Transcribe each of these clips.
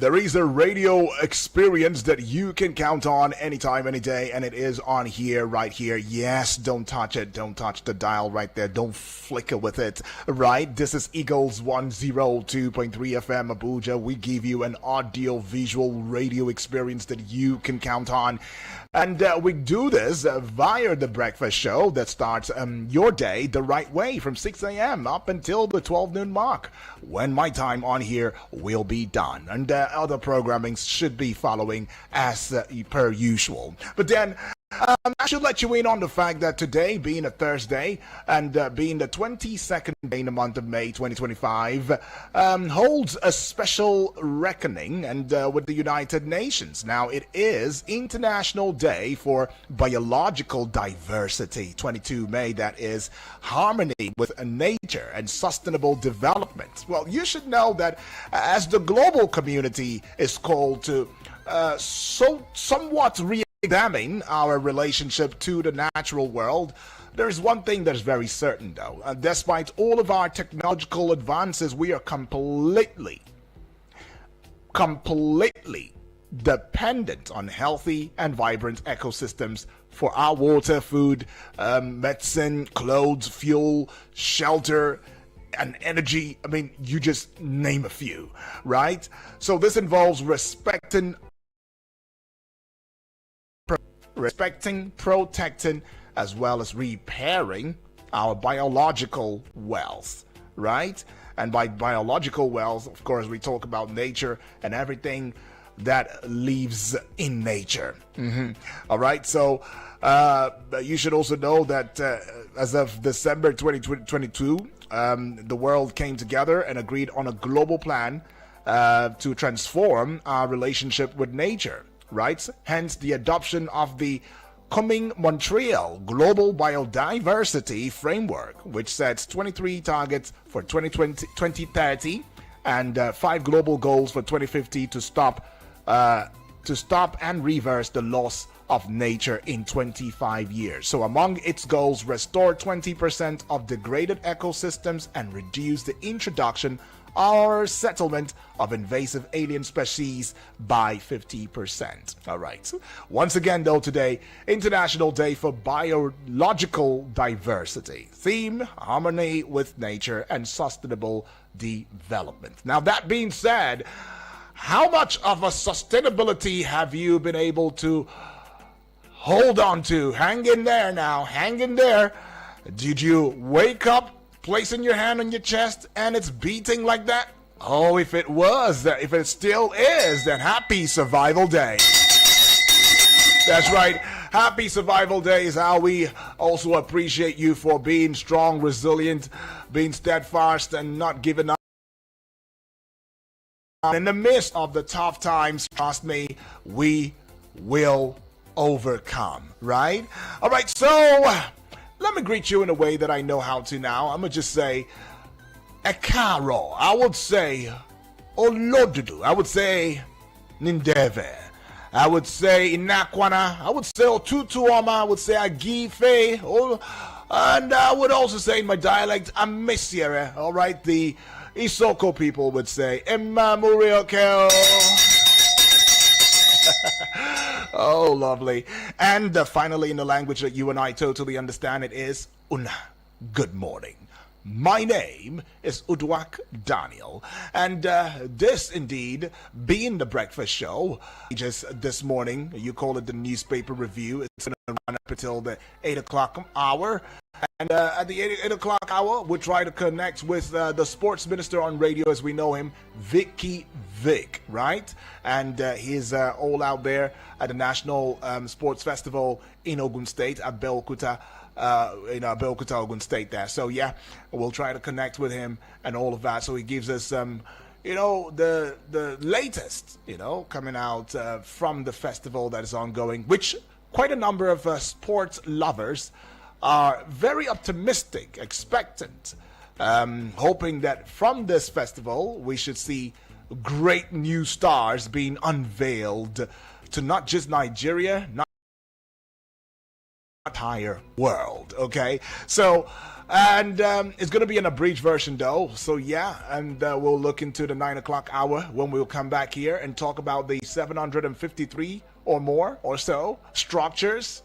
There is a radio experience that you can count on anytime, any day, and it is on here, right here. Yes, don't touch it. Don't touch the dial right there. Don't flicker with it, right? This is Eagles 102.3 FM Abuja. We give you an audio-visual radio experience that you can count on. And we do this via the breakfast show that starts your day the right way from 6 a.m. up until the 12 noon mark, when my time on here will be done. And other programming should be following as per usual. But then I should let you in on the fact that today, being a Thursday and being the 22nd day in the month of May 2025, holds a special reckoning and with the United Nations. Now, it is International Day for Biological Diversity, 22 May, that is harmony with nature and sustainable development. Well, you should know that as the global community is called to somewhat examine our relationship to the natural world, there is one thing that's very certain, though. Despite all of our technological advances, we are completely dependent on healthy and vibrant ecosystems for our water, food, medicine, clothes, fuel, shelter, and energy. I mean, you just name a few, right? So this involves respecting, protecting, as well as repairing our biological wealth, right? And by biological wealth, of course, we talk about nature and everything that lives in nature. All right, so you should also know that as of December 2022, the world came together and agreed on a global plan to transform our relationship with nature. Right? Hence the adoption of the Kunming-Montreal Global Biodiversity Framework, which sets 23 targets for 2030 and 5 global goals for 2050 to stop and reverse the loss of nature in 25 years. So among its goals, restore 20% of degraded ecosystems and reduce the introduction or settlement of invasive alien species by 50%. All right. Once again, though, today, International Day for Biological Diversity. Theme, harmony with nature and sustainable development. Now, that being said, how much of a sustainability have you been able to hold on to? Hang in there now. Hang in there. Did you wake up placing your hand on your chest and it's beating like that? Oh, if it was, if it still is, then happy Survival Day. That's right. Happy Survival Day is how we also appreciate you for being strong, resilient, being steadfast, and not giving up. In the midst of the tough times, trust me, we will overcome, right? All right, so let me greet you in a way that I know how to now. I'm going to just say, Ekaro. I would say, Olodudu. I would say, Nindeve. I would say, Inakwana. I would say, Otutuoma. I would say, Agife. And I would also say, in my dialect, Amesiere. All right, the Isoko people would say, Emma Muriokeo. Oh, lovely. And finally, in the language that you and I totally understand, it is Una. Good morning. My name is Udwak Daniel, and this indeed being the breakfast show, just this morning, you call it the newspaper review. It's going to run up until the 8 o'clock hour. And at the 8 o'clock hour, we'll try to connect with the sports minister on radio as we know him, Vicky Vic, right? And he's all out there at the National Sports Festival in Ogun State at Belkuta. Belkuta, Ogun State there. So yeah, we'll try to connect with him and all of that. So he gives us the latest, coming out from the festival that is ongoing, which quite a number of sports lovers are very optimistic, expectant, hoping that from this festival we should see great new stars being unveiled to not just Nigeria, not entire world. Okay, so And it's going to be an abridged version, though. So, yeah, and we'll look into the 9 o'clock hour when we'll come back here and talk about the 753 or more or so structures.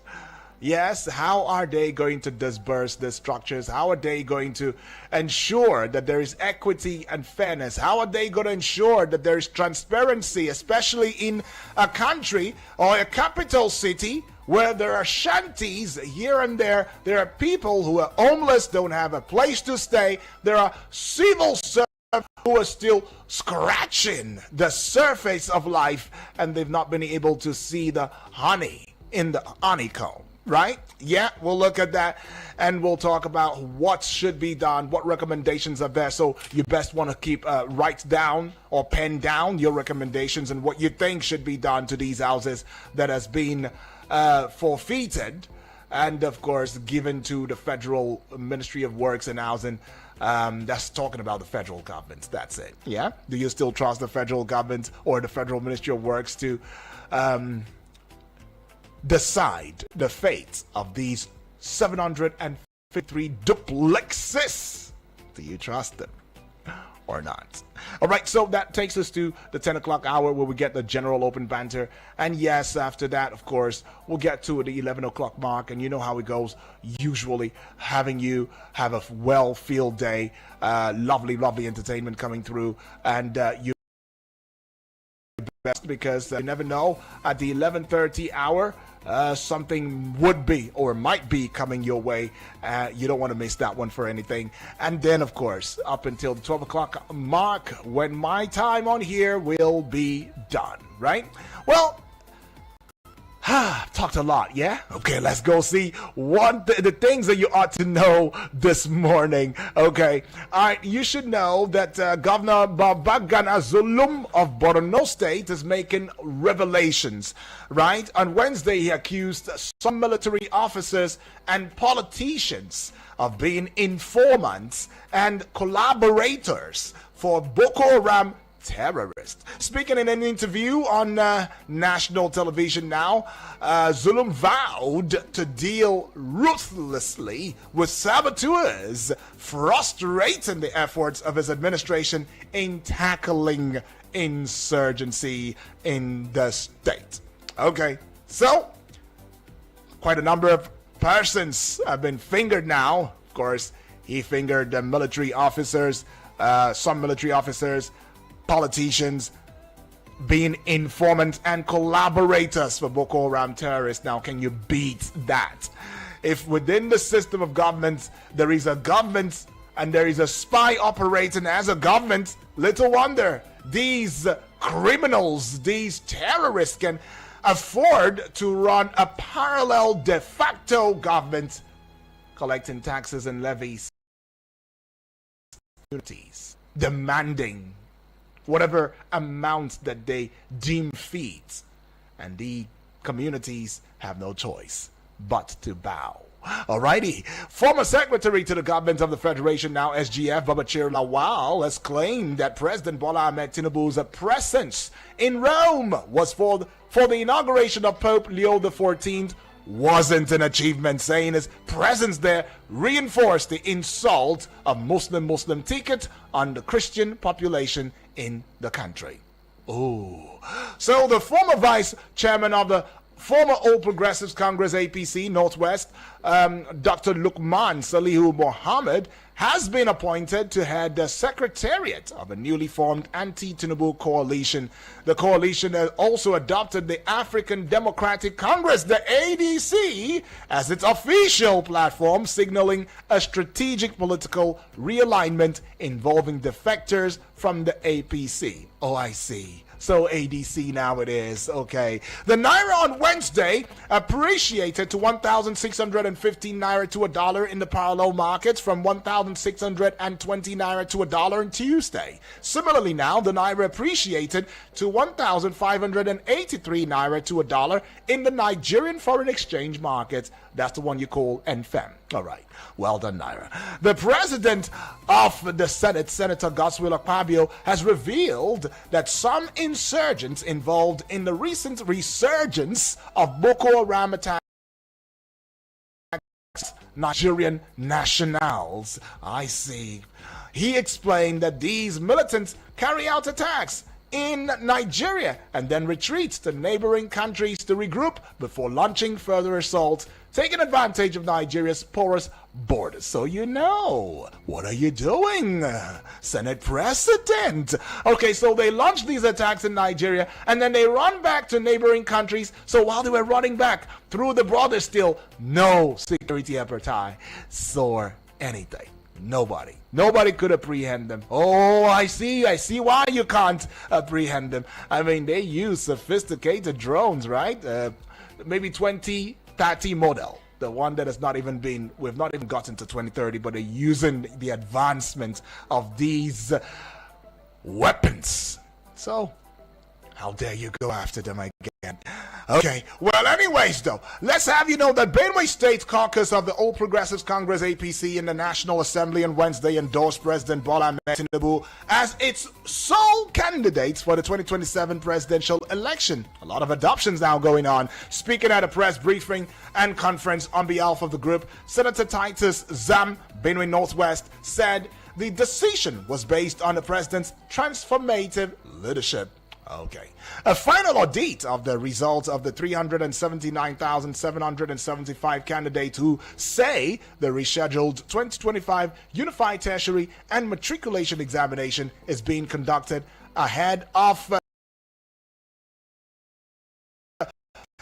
Yes, how are they going to disperse the structures? How are they going to ensure that there is equity and fairness? How are they going to ensure that there is transparency, especially in a country or a capital city where there are shanties here and there? There are people who are homeless, don't have a place to stay. There are civil servants who are still scratching the surface of life, and they've not been able to see the honey in the honeycomb. Right? Yeah, we'll look at that and we'll talk about what should be done, what recommendations are there. So you best want to keep write down or pen down your recommendations and what you think should be done to these houses that has been forfeited and, of course, given to the Federal Ministry of Works and Housing. That's talking about the federal government. That's it. Yeah? Do you still trust the federal government or the Federal Ministry of Works to decide the fate of these 753 duplexes? Do you trust them or not? All right, so that takes us to the 10 o'clock hour where we get the general open banter. And yes, after that, of course, we'll get to the 11 o'clock mark. And you know how it goes, usually having you have a well-filled day, lovely entertainment coming through. And you best because you never know, at the 11:30 hour, something would be or might be coming your way. You don't want to miss that one for anything. And then, of course, up until the 12 o'clock mark, when my time on here will be done, right? Well, talked a lot, yeah? Okay, let's go see the things that you ought to know this morning. Okay, all right, you should know that Governor Babagana Zulum of Borno State is making revelations, right? On Wednesday, he accused some military officers and politicians of being informants and collaborators for Boko Haram terrorist. Speaking in an interview on national television now, Zulum vowed to deal ruthlessly with saboteurs, frustrating the efforts of his administration in tackling insurgency in the state. Okay, so quite a number of persons have been fingered now. Of course, he fingered the military officers, some military officers, politicians being informants and collaborators for Boko Haram terrorists. Now, can you beat that? If within the system of government there is a government and there is a spy operating as a government, little wonder these criminals, these terrorists can afford to run a parallel de facto government collecting taxes and levies, demanding whatever amount that they deem fit, and the communities have no choice but to bow. Alrighty, former secretary to the government of the Federation, now SGF, Babachir Lawal, has claimed that President Bola Ahmed Tinubu's presence in Rome was for the inauguration of Pope Leo XIV wasn't an achievement, saying his presence there reinforced the insult of Muslim ticket on the Christian population in the country. Ooh. So the former vice chairman of the former All Progressives Congress APC Northwest, Dr. Lukman Salihu Mohammed, has been appointed to head the secretariat of a newly formed anti-Tinubu coalition. The coalition has also adopted the African Democratic Congress, the ADC, as its official platform, signaling a strategic political realignment involving defectors from the APC. Oh, I see. So ADC now it is. Okay. The Naira on Wednesday appreciated to 1,615 Naira to a dollar in the parallel markets from 1,620 Naira to a dollar on Tuesday. Similarly now, the Naira appreciated to 1,583 Naira to a dollar in the Nigerian foreign exchange market. That's the one you call NFEM. All right. Well done, Naira. The president of the Senate, Senator Godswill Akpabio, has revealed that some insurgents involved in the recent resurgence of Boko Haram attacks Nigerian nationals. I see. He explained that these militants carry out attacks in Nigeria and then retreat to neighboring countries to regroup before launching further assaults, taking advantage of Nigeria's porous borders. So you know, what are you doing, Senate President? Okay, so they launched these attacks in Nigeria and then they run back to neighboring countries. So while they were running back through the border, still no security apparatus or anything. Nobody could apprehend them. Oh, I see why you can't apprehend them. I mean, they use sophisticated drones, right? Maybe 2030 model. The one that has not even been, we've not even gotten to 2030, but they're using the advancement of these weapons. So, how dare you go after them again? Okay, well, anyways, though, let's have you know that Benue State Caucus of the All Progressives Congress APC in the National Assembly on Wednesday endorsed President Bola Ahmed Tinubu as its sole candidate for the 2027 presidential election. A lot of adoptions now going on. Speaking at a press briefing and conference on behalf of the group, Senator Titus Zam, Benue Northwest, said the decision was based on the president's transformative leadership. Okay. A final audit of the results of the 379,775 candidates who say the rescheduled 2025 Unified Tertiary and Matriculation Examination is being conducted ahead of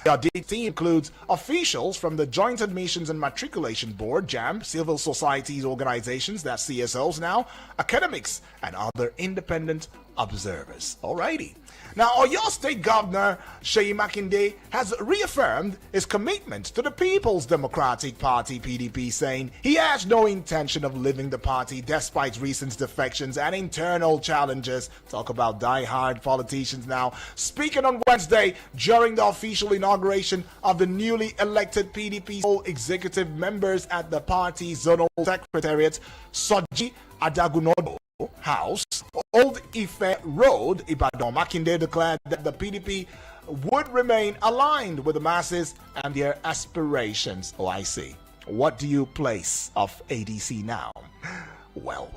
the audit team includes officials from the Joint Admissions and Matriculation Board, JAM, civil societies organizations, that's CSOs now, academics, and other independent observers. Alrighty. Now, Oyo State Governor Seyi Makinde has reaffirmed his commitment to the People's Democratic Party, PDP, saying he has no intention of leaving the party despite recent defections and internal challenges. Talk about die-hard politicians now. Speaking on Wednesday during the official inauguration of the newly elected PDP executive members at the party's zonal secretariat, Soji Adagunodo House, Old Ife Road, Ibadan, Makinde declared that the PDP would remain aligned with the masses and their aspirations. Oh, I see. What do you place of ADC now? Well.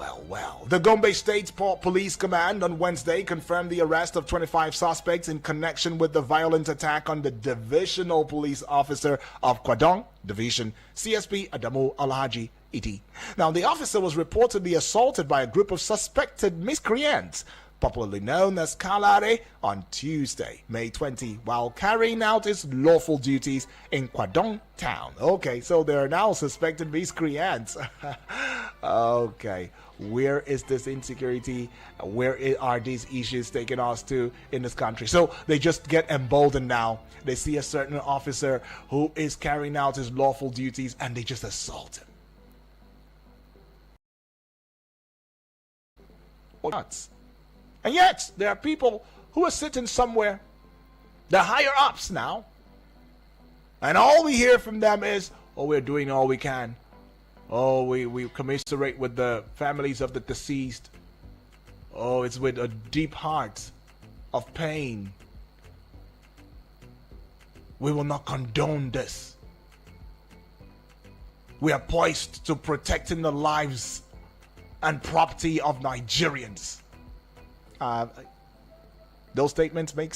The Gombe State Police Command on Wednesday confirmed the arrest of 25 suspects in connection with the violent attack on the divisional police officer of Kwadong Division, CSP Adamu Alhaji Iti. Now, the officer was reportedly assaulted by a group of suspected miscreants, popularly known as Kalare, on Tuesday, May 20, while carrying out his lawful duties in Kwadong town. Okay, so there are now suspected miscreants. Okay, where is this insecurity? Where are these issues taking us to in this country? So they just get emboldened now. They see a certain officer who is carrying out his lawful duties and they just assault him. Nuts. And yet, there are people who are sitting somewhere, the higher ups now, and all we hear from them is, oh, we're doing all we can. Oh, we commiserate with the families of the deceased. Oh, it's with a deep heart of pain. We will not condone this. We are poised to protecting the lives and property of Nigerians. Those statements make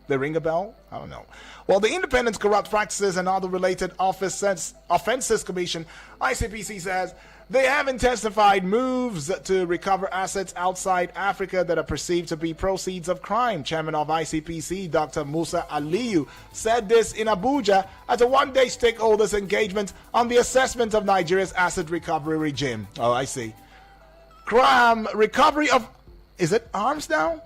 they ring a bell? I don't know. Well, the Independent Corrupt Practices and Other Related Offenses Commission, ICPC, says they have intensified moves to recover assets outside Africa that are perceived to be proceeds of crime. Chairman of ICPC, Dr. Musa Aliyu, said this in Abuja at a one-day stakeholders engagement on the assessment of Nigeria's asset recovery regime. Oh, I see. Crime recovery of, is it arms now?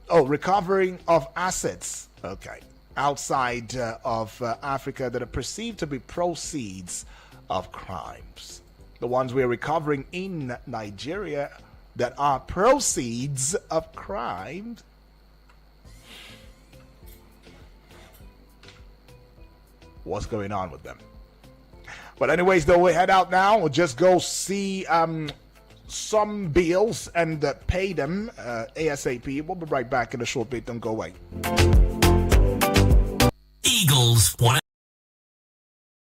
Oh, recovering of assets. Okay. Outside of Africa that are perceived to be proceeds of crimes. The ones we're recovering in Nigeria that are proceeds of crimes. What's going on with them? But anyways, though, we head out now. We'll just go see some bills and pay them ASAP. We'll be right back in a short bit. Don't go away. Eagles want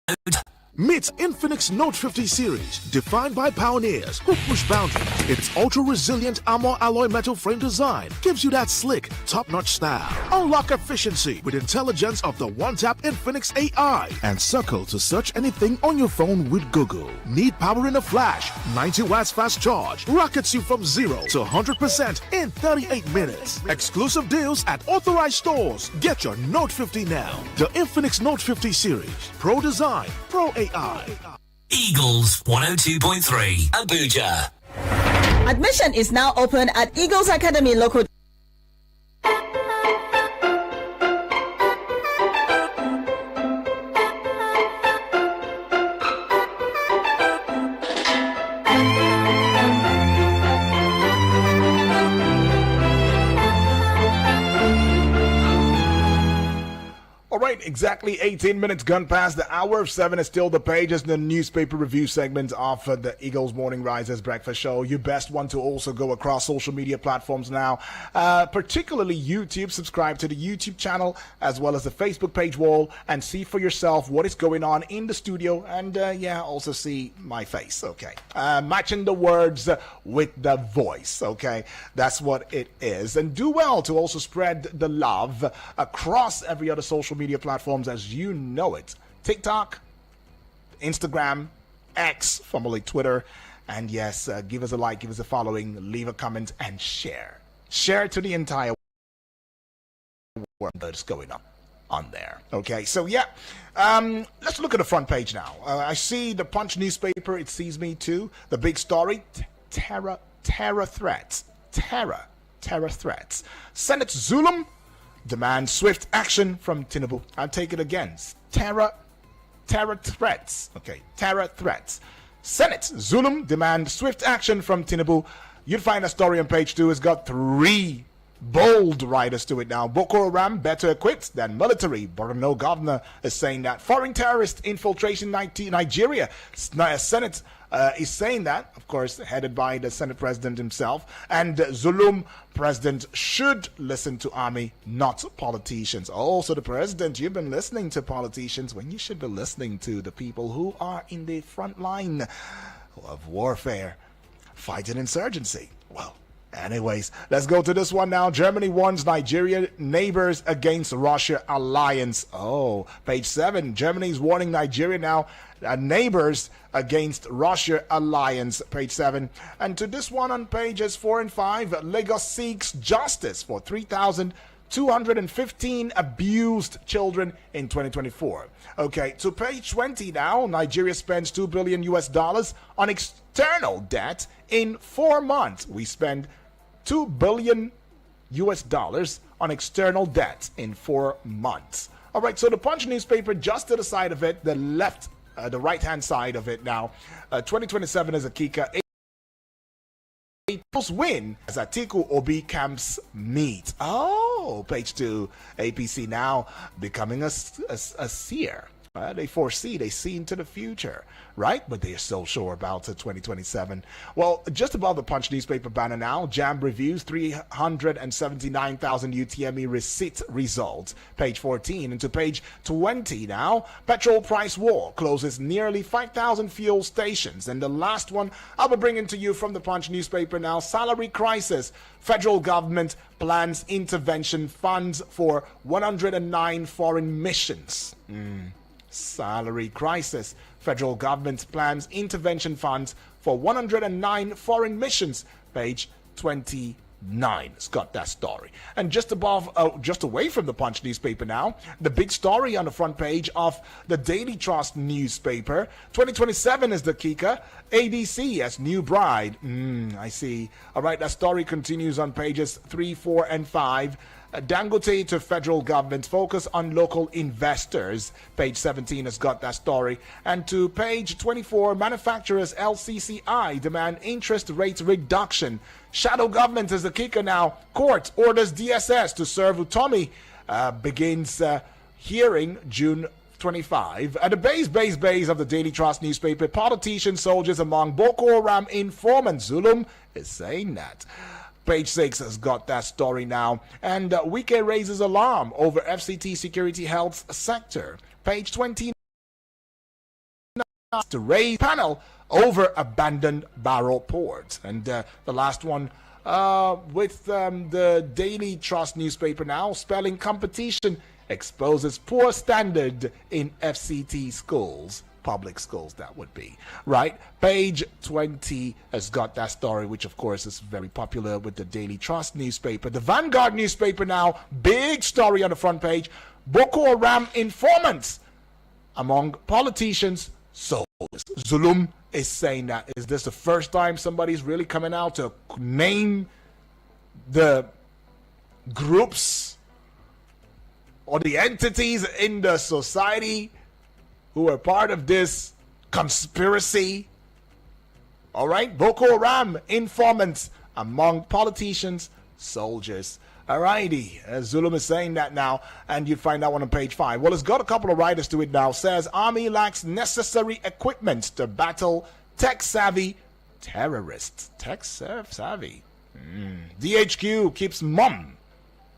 out. Meet Infinix Note 50 series, defined by pioneers who push boundaries. Its ultra-resilient armor alloy metal frame design gives you that slick, top-notch style. Unlock efficiency with intelligence of the one-tap Infinix AI and circle to search anything on your phone with Google. Need power in a flash? 90 watts fast charge rockets you from 0 to 100% in 38 minutes. Exclusive deals at authorized stores. Get your Note 50 now. The Infinix Note 50 series. Pro design, pro AI. Eagles 102.3 Abuja. Admission is now open at Eagles Academy Local. Exactly 18 minutes gone past the hour of 7 is still the pages in the newspaper review segment of the Eagles Morning Risers Breakfast Show. You best want to also go across social media platforms now, particularly YouTube. Subscribe to the YouTube channel as well as the Facebook page wall and see for yourself what is going on in the studio, and also see my face. Okay, matching the words with the voice. Okay, that's what it is. And do well to also spread the love across every other social media platforms as you know it. TikTok, Instagram, X, formerly Twitter, and yes, give us a like, give us a following, leave a comment, and share. Share to the entire world that's going on there. Okay, so let's look at the front page now. I see the Punch newspaper. It sees me too. The big story: terror threats. Terror threats. Senate Zulum demand swift action from Tinubu. I'll take it again. Terror threats. Okay, terror threats. Senate Zulum demand swift action from Tinubu. You'll find a story on page 2. It's got 3 bold writers to it now. Boko Haram better equipped than military. Borno governor is saying that. Foreign terrorist infiltration Nigeria. Senate is saying that, of course, headed by the Senate president himself. And Zulum president should listen to army, not politicians. Oh, so the president, you've been listening to politicians when you should be listening to the people who are in the front line of warfare, fighting insurgency. Well, anyways, let's go to this one now. Germany warns Nigeria neighbors against Russia alliance. Oh, page 7. Germany's warning Nigeria now neighbors against Russia alliance. Page 7. And to this one on pages 4 and 5, Lagos seeks justice for 3,215 abused children in 2024. Okay, to page 20 now. Nigeria spends $2 billion on external debt in 4 months. We spend $2 billion on external debt in 4 months. All right, so the Punch newspaper, just to the side of it, the right-hand side of it now, 2027 is a Kika. April's win as Atiku Obi camps meet. Oh, page 2, APC now becoming a seer. They foresee, they see into the future, right? But they're so sure about 2027. Well, just above the Punch newspaper banner now, JAMB reviews 379,000 UTME receipt results. Page 14. Into page 20 now, petrol price war closes nearly 5,000 fuel stations. And the last one I'll be bringing to you from the Punch newspaper now, salary crisis. Federal government plans intervention funds for 109 foreign missions. Salary crisis. Federal government plans intervention funds for 109 foreign missions. Page 29. It's got that story. And just away from the Punch newspaper now, the big story on the front page of the Daily Trust newspaper. 2027 is the Kika. ADC as new bride. I see. All right, that story continues on pages 3, 4, and 5. Dangote to federal government, focus on local investors. Page 17 has got that story. And to page 24, manufacturers LCCI demand interest rate reduction. Shadow government is the kicker now. Court orders DSS to serve Utomi. Begins hearing June 25. At the base of the Daily Trust newspaper, politician soldiers among Boko Haram informant. Zulum is saying that. Page 6 has got that story now. And Wike raises alarm over FCT security health sector. Page 29. to raise panel over abandoned barrel ports. And the last one with the Daily Trust newspaper now, spelling competition exposes poor standard in FCT schools. Public schools, that would be, right? Page 20 has got that story, which of course is very popular with the Daily Trust newspaper. The Vanguard newspaper now, big story on the front page. Boko Haram informants among politicians, soldiers. Zulum is saying that. Is this the first time somebody's really coming out to name the groups or the entities in the society who are part of this conspiracy? All right, Boko Haram informants among politicians, soldiers. Alrighty, Zulum is saying that now, and you find that one on page 5. Well, it's got a couple of writers to it now. Says Army lacks necessary equipment to battle tech-savvy terrorists. Tech-savvy. DHQ keeps mum.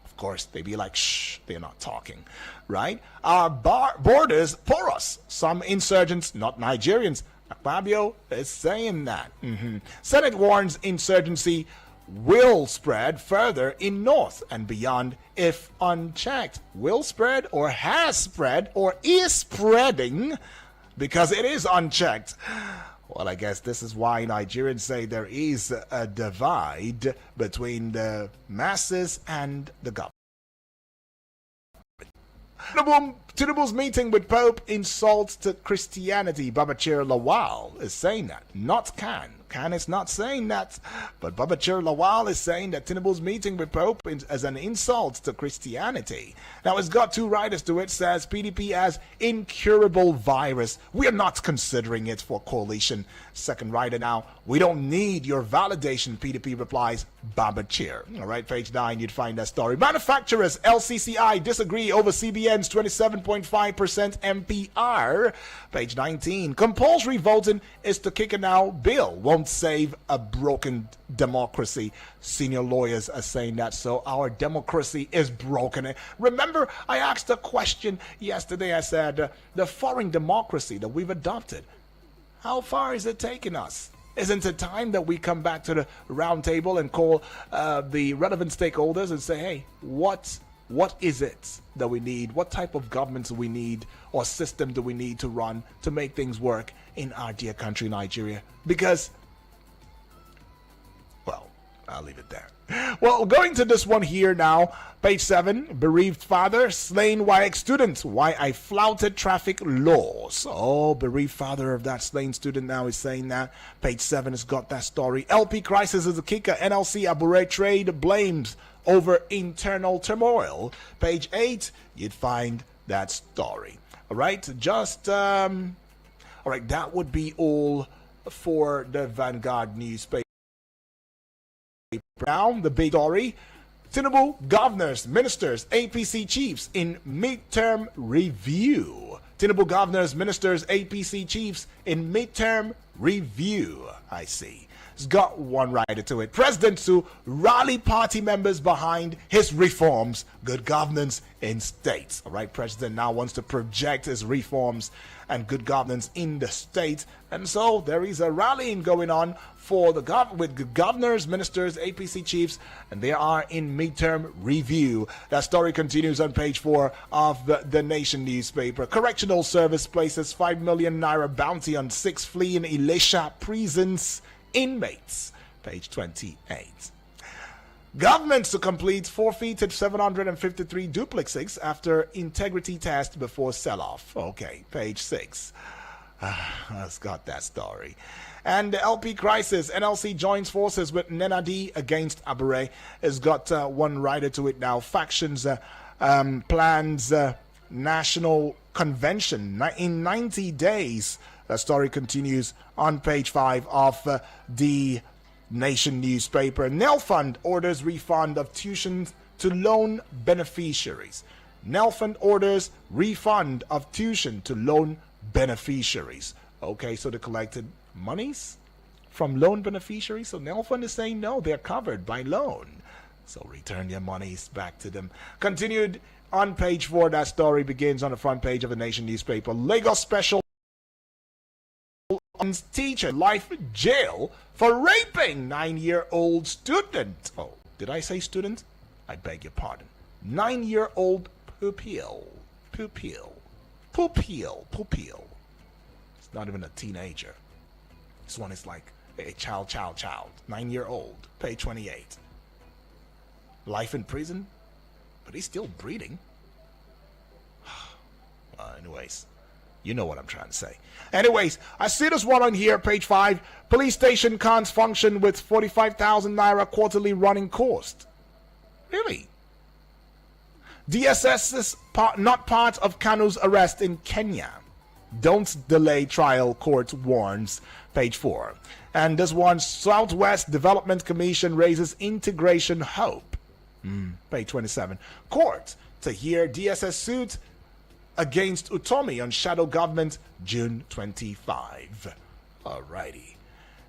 Of course, they be like, shh, they're not talking, right? Our borders porous. Some insurgents, not Nigerians. Akpabio is saying that. Senate warns insurgency will spread further in north and beyond if unchecked. Will spread or has spread or is spreading because it is unchecked. Well, I guess this is why Nigerians say there is a divide between the masses and the government. Tinubu's meeting with Pope insults to Christianity. Babachir Lawal is saying that, not Khan. Khan is not saying that, but Babachir Lawal is saying that Tinubu's meeting with Pope is an insult to Christianity. Now, it's got two writers to it. Says PDP has incurable virus. We are not considering it for coalition. Second writer now, we don't need your validation, PDP replies. Babachir. All right, page 9, you'd find that story. Manufacturers, LCCI, disagree over CBN's 27.5% MPR. Page 19, compulsory voting is to kick it now. Bill won't save a broken democracy. Senior lawyers are saying that, so our democracy is broken. Remember, I asked a question yesterday. I said, the foreign democracy that we've adopted, how far is it taking us? Isn't it time that we come back to the round table and call the relevant stakeholders and say, hey, what is it that we need? What type of government do we need or system do we need to run to make things work in our dear country, Nigeria? Because, well, I'll leave it there. Well, going to this one here now, page 7, bereaved father slain YX student. Why I flouted traffic laws. Oh, bereaved father of that slain student now is saying that. Page 7 has got that story. LP crisis is a kicker. NLC Abure trade blames over internal turmoil. Page 8, you'd find that story. All right, just, all right, that would be all for the Vanguard newspaper. Now, the big story, Tinubu governors, ministers, APC chiefs in midterm review. Tinubu governors, ministers, APC chiefs in midterm review. I see. It's got one writer to it. President to rally party members behind his reforms, good governance in states. All right, President now wants to project his reforms and good governance in the state. And so there is a rallying going on for the with governors, ministers, APC chiefs, and they are in midterm review. That story continues on page 4 of the Nation newspaper. Correctional Service places 5 million naira bounty on 6 fleeing Elisha prisons inmates. Page 28. Governments to complete forfeited 753 duplexes after integrity test before sell-off. Okay, page 6. That's got that story. And the LP crisis, NLC joins forces with Nenadi against Abure, has got one writer to it now. Factions plans national convention in 90 days. That story continues on page 5 of the Nation newspaper. Nelfund orders refund of tuition to loan beneficiaries. Nelfund orders refund of tuition to loan beneficiaries. Okay, so they collected monies from loan beneficiaries. So Nelfund is saying no, they're covered by loan. So return their monies back to them. Continued on page 4. That story begins on the front page of the Nation newspaper. Lagos special teacher life jail for raping 9-year-old student. Oh, did I say student? I beg your pardon. 9-year-old pupil. It's not even a teenager. This one is like a child. 9-year-old. Page 28. Life in prison? But he's still breathing. Anyways, you know what I'm trying to say. Anyways, I see this one on here, page 5. Police station can't function with 45,000 naira quarterly running cost. Really? DSS is not part of Kanu's arrest in Kenya. Don't delay trial, court warns. Page 4. And this one, Southwest Development Commission raises integration hope. Page 27. Court to hear DSS suit against Utomi on shadow government, June 25. Alrighty.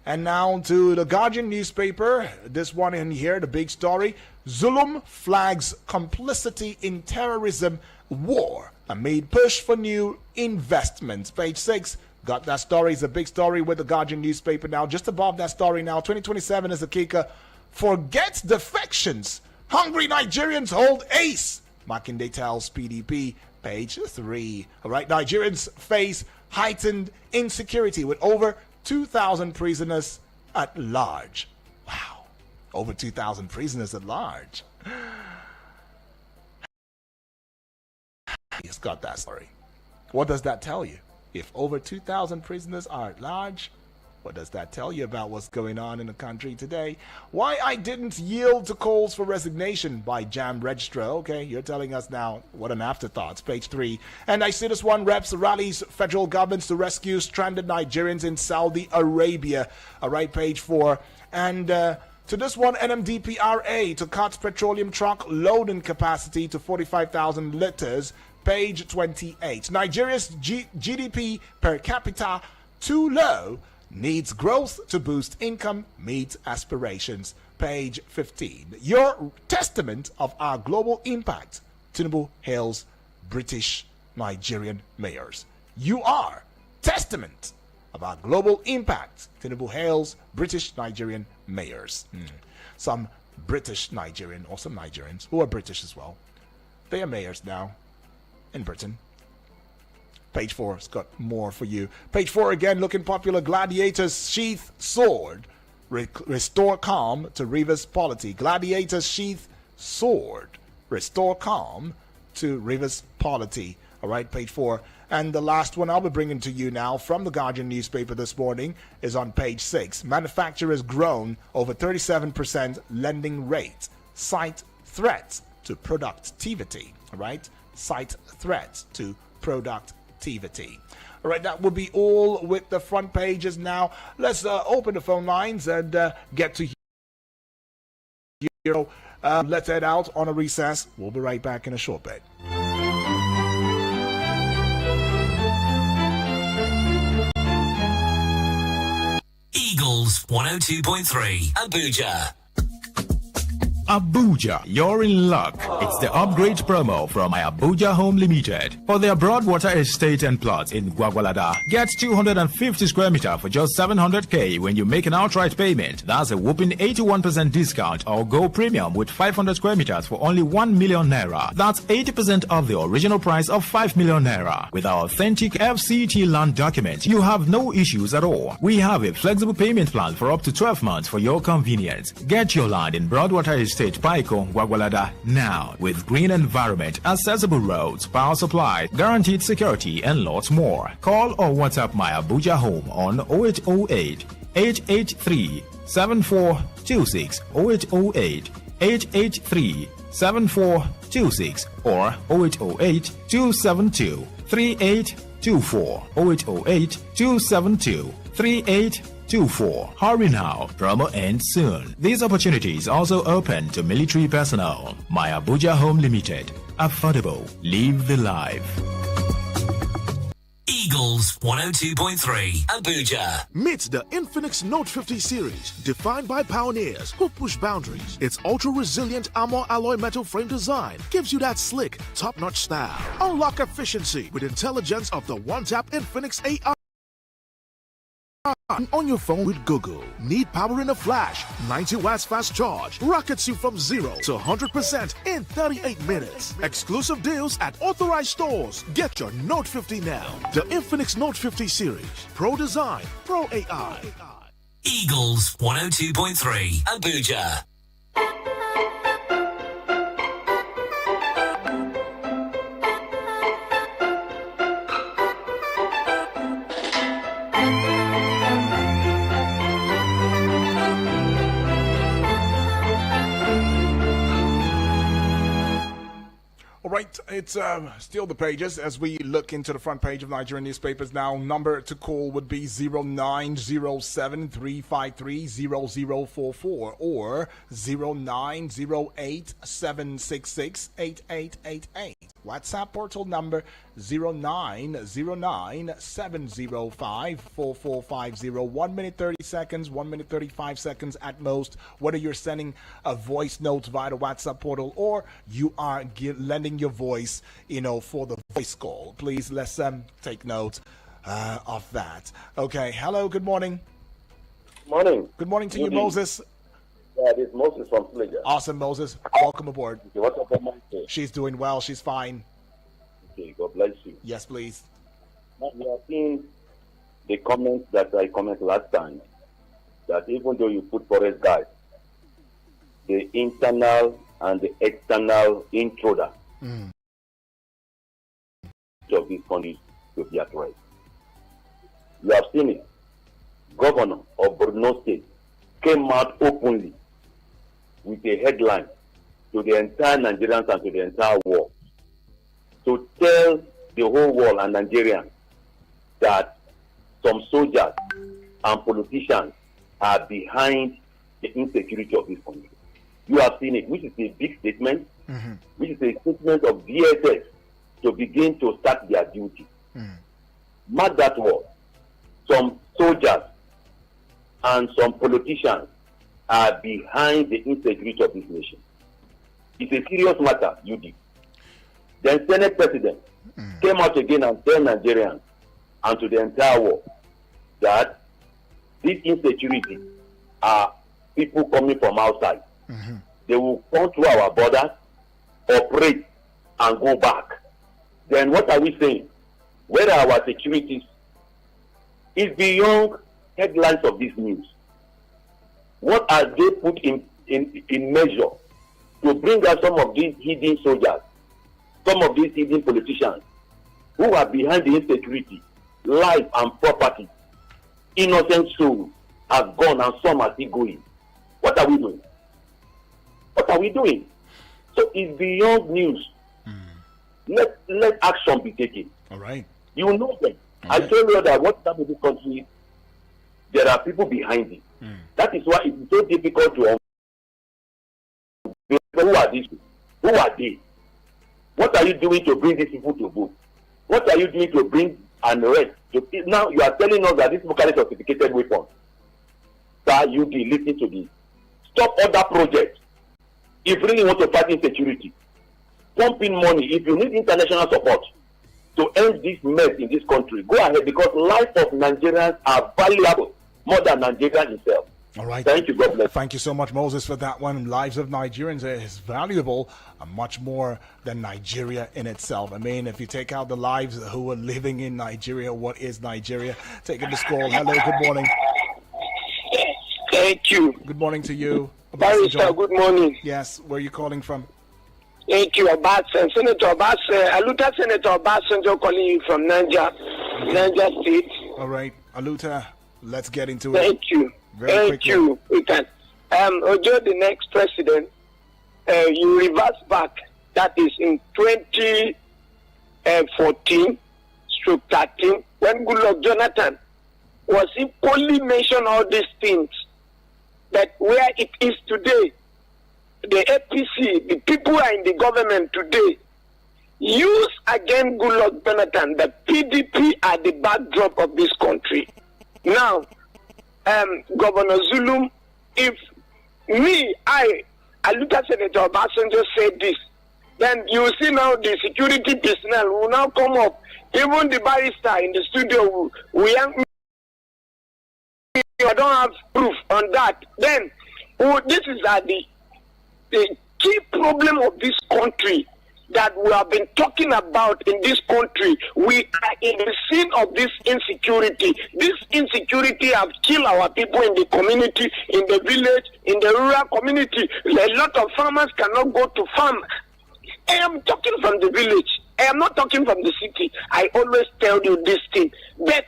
And now to the Guardian newspaper. This one in here, the big story. Zulum flags complicity in terrorism war amid push for new investments. Page 6. Got that story. It's a big story with the Guardian newspaper now. Just above that story now. 2027 is the kicker. Forget defections. Hungry Nigerians hold ace. Makinde tells PDP. Page 3. All right, Nigerians face heightened insecurity with over 2,000 prisoners at large. Wow, over 2,000 prisoners at large. He's got that story. What does that tell you? If over 2,000 prisoners are at large, what does that tell you about what's going on in the country today? Why I didn't yield to calls for resignation by Jam Registrar. Okay, you're telling us now. What an afterthought. Page 3. And I see this one reps rallies federal governments to rescue stranded Nigerians in Saudi Arabia. All right, page 4. And to this one, NMDPRA to cut petroleum truck loading capacity to 45,000 liters. Page 28. Nigeria's GDP per capita too low. Needs growth to boost income, meet aspirations. Page 15. Your testament of our global impact. Tinubu hails British Nigerian mayors. You are testament of our global impact. Tinubu hails British Nigerian mayors. Some British Nigerian or some Nigerians who are British as well. They are mayors now in Britain. Page 4 has got more for you. Page 4 again, looking popular. Gladiators sheath sword. Restore calm to Rivers polity. Gladiators sheath sword. Restore calm to Rivers polity. All right, page 4. And the last one I'll be bringing to you now from the Guardian newspaper this morning is on page 6. Manufacturers grown over 37% lending rate. Cite threats to productivity. All right, cite threats to productivity. All right, that will be all with the front pages now. Let's open the phone lines and get to you. Let's head out on a recess. We'll be right back in a short bit. Eagles 102.3 Abuja. Abuja, you're in luck. It's the upgrade promo from my Abuja Home Limited. For their Broadwater estate and plots in Gwagwalada, get 250 square meter for just 700k when you make an outright payment. That's a whopping 81% discount, or go premium with 500 square meters for only 1 million naira. That's 80% of the original price of 5 million naira. With our authentic FCT land document, you have no issues at all. We have a flexible payment plan for up to 12 months for your convenience. Get your land in Broadwater Estate, Paiko, Gwagwalada now, with green environment, accessible roads, power supply, guaranteed security, and lots more. Call or WhatsApp my Abuja Home on 0808 883 7426, 0808 883 7426, or 0808 272 3824, 0808 272 3824. Hurry now, promo ends soon. These opportunities also open to military personnel. My Abuja Home Limited. Affordable. Live the life. Eagles 102.3 Abuja. Meet the Infinix Note 50 series, defined by pioneers who push boundaries. Its ultra-resilient armor alloy metal frame design gives you that slick, top-notch style. Unlock efficiency with intelligence of the one-tap Infinix AI On your phone with Google. Need power in a flash? 90 watts fast charge rockets you from 0 to 100% in 38 minutes. Exclusive deals at authorized stores. Get your Note 50 now. The Infinix Note 50 series. Pro design, pro AI. Eagles 102.3 Abuja. Right, it's still the pages as we look into the front page of Nigerian newspapers now. Number to call would be 0907-353-0044 or 0908-766-8888. WhatsApp portal number 0909-705-4450. 1 minute 30 seconds, 1 minute 35 seconds at most, whether you're sending a voice note via the WhatsApp portal or you are lending your voice, for the voice call. Please, let's take note of that. Okay, hello, good morning. Morning. Good morning to you, Moses. Yeah, this is Moses from Flager. Awesome, Moses. Welcome aboard. Okay, what's up on my day? She's doing well. She's fine. Okay, God bless you. Yes, please. Now, we have seen the comments that I commented last time, that even though you put forest guide, the internal and the external intruder of this country to be at rest. You have seen it. Governor of Borno State came out openly with a headline to the entire Nigerians and to the entire world to tell the whole world and Nigerians that some soldiers and politicians are behind the insecurity of this country. You have seen it, which is a big statement, which is a statement of DSS to begin to start their duty. Mark that word. Some soldiers and some politicians are behind the insecurity of this nation. It's a serious matter, UD. Then Senate President came out again and told Nigerians and to the entire world that this insecurity are people coming from outside. They will come through our borders, operate, and go back. Then what are we saying? Whether our security is beyond headlines of this news. What are they put in measure to bring out some of these hidden soldiers, some of these hidden politicians who are behind the insecurity, life and property? Innocent souls have gone and some are still going. What are we doing? What are we doing? So it's beyond news. Let action be taken. All right. You know them. I tell you that what's happening in this country, there are people behind it. That is why it is so difficult to who are these people? Who are they? What are you doing to bring these people to vote? What are you doing to bring an arrest? Now you are telling us that these people carry sophisticated weapons. That you listen to this. Stop other projects. If you really want to fight insecurity, pump in money. If you need international support to end this mess in this country, go ahead, because life of Nigerians are valuable more than Nigeria itself. All right. Thank you, God bless. Thank you so much, Moses, for that one. Lives of Nigerians is valuable, much more than Nigeria in itself. I mean, if you take out the lives who are living in Nigeria, what is Nigeria? Taking this call. Hello, good morning. Thank you. Good morning to you. Barrister, good morning. Yes, where are you calling from? Thank you, Senator Aluta Senator Obasanjo calling you from Niger State. All right, Aluta, let's get into Thank it. You. Thank you. We can. Ojo, the next president, you reverse back. That is in 2014/13, when Goodluck Jonathan was equally mentioned all these things. That where it is today, the APC, the people are in the government today, use again Goodluck Jonathan, the PDP are the backdrop of this country. Now, Governor Zulum, if Aluta Senator Obasanjo said this, then you see now the security personnel will now come up. Even the barrister in the studio will I don't have proof on that, then this is the key problem of this country that we have been talking about in this country. We are in the scene of this insecurity. This insecurity have killed our people in the community, in the village, in the rural community. A lot of farmers cannot go to farm. I am talking from the village. I am not talking from the city. I always tell you this thing. But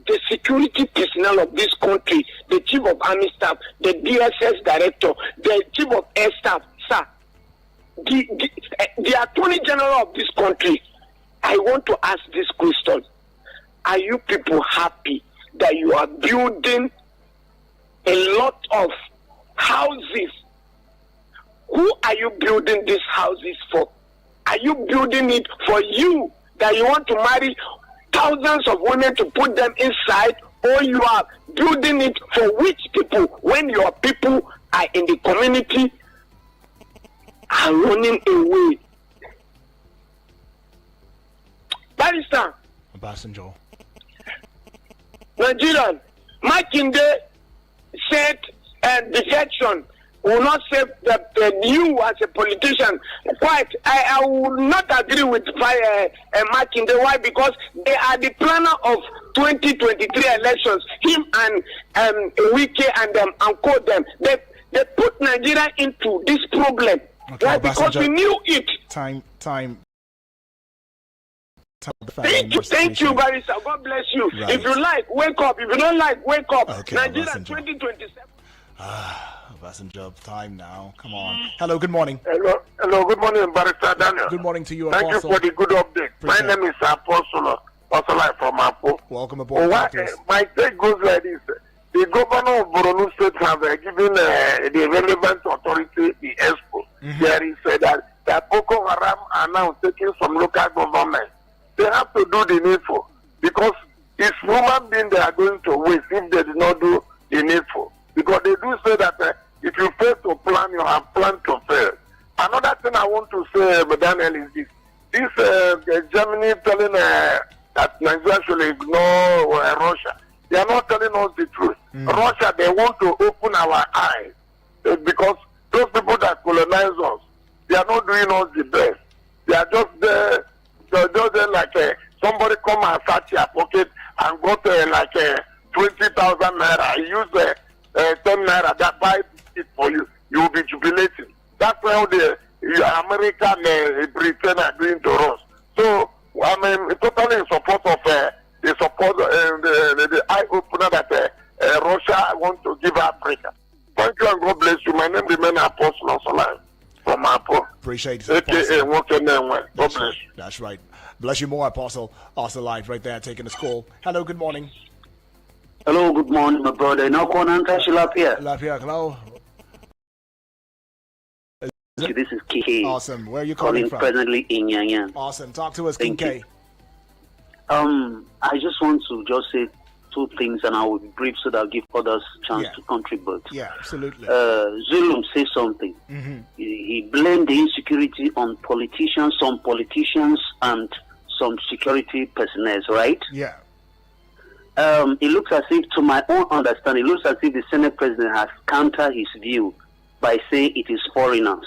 the security personnel of this country, the chief of army staff, the DSS director, the chief of air staff, sir, the attorney general of this country, I want to ask this question. Are you people happy that you are building a lot of houses? Who are you building these houses for? Are you building it for you, that you want to marry thousands of women to put them inside, or you are building it for which people, when your people are in the community are running away? Barrister, Obasanjo. Nigerian, Makinde said defection will not save you as a politician. Quite, I will not agree with Makinde. Why? Because they are the planner of 2023 elections. Him and Wike and quote them. They put Nigeria into this problem. Okay, why? Because we knew it. Time. Thank you, Barrister. God bless you. Right. If you like, wake up. If you don't like, wake up. Okay, Nigeria Obasanjo. 2027. Obasanjo, time now. Come on. Hello, good morning. Hello, good morning, Barrister Daniel. Good morning to you, Thank Apostle. you for the good update. Appreciate My name is Apostle from Apo. Welcome aboard, Marcus. My take goes like this. The governor of Borno State have given the relevant authority the expo. There is that Boko Haram are now taking some local government. They have to do the needful, because it's human being they are going to waste if they do not do the needful. Because they do say that if you fail to plan, you have planned to fail. Another thing I want to say, Daniel, is this. This Germany telling that Nigeria should ignore Russia. They are not telling us the truth. Russia, they want to open our eyes because those people that colonize us, they are not doing us the best. They are just there, like somebody come and search your pocket and got 20,000 naira. He use 10 naira that buy it for you. You will be jubilating. That's how the America and Britain are doing to us. So I'm totally in support of the support the eye opener that Russia wants to give Africa. Thank you and God bless you. My name remains Apostle Osolan from Apo. Appreciate it. AKA Walker God bless you. That's right. Bless you more, Apostle. Also live right there, taking this call. Hello, good morning. Hello, good morning, my brother. Now, Lafia, hello. This is Kike. Awesome. Where are you calling from? Presently in Yanyan. Awesome. Talk to us, Thank Kinke. you. I just want to just say two things, and I will be brief so that I'll give others chance to contribute. Yeah, absolutely. Zulum said something. He blamed the insecurity on politicians, some politicians, and some security personnel, right? Yeah. It looks as if, to my own understanding, it looks as if the Senate President has countered his view by saying it is foreigners.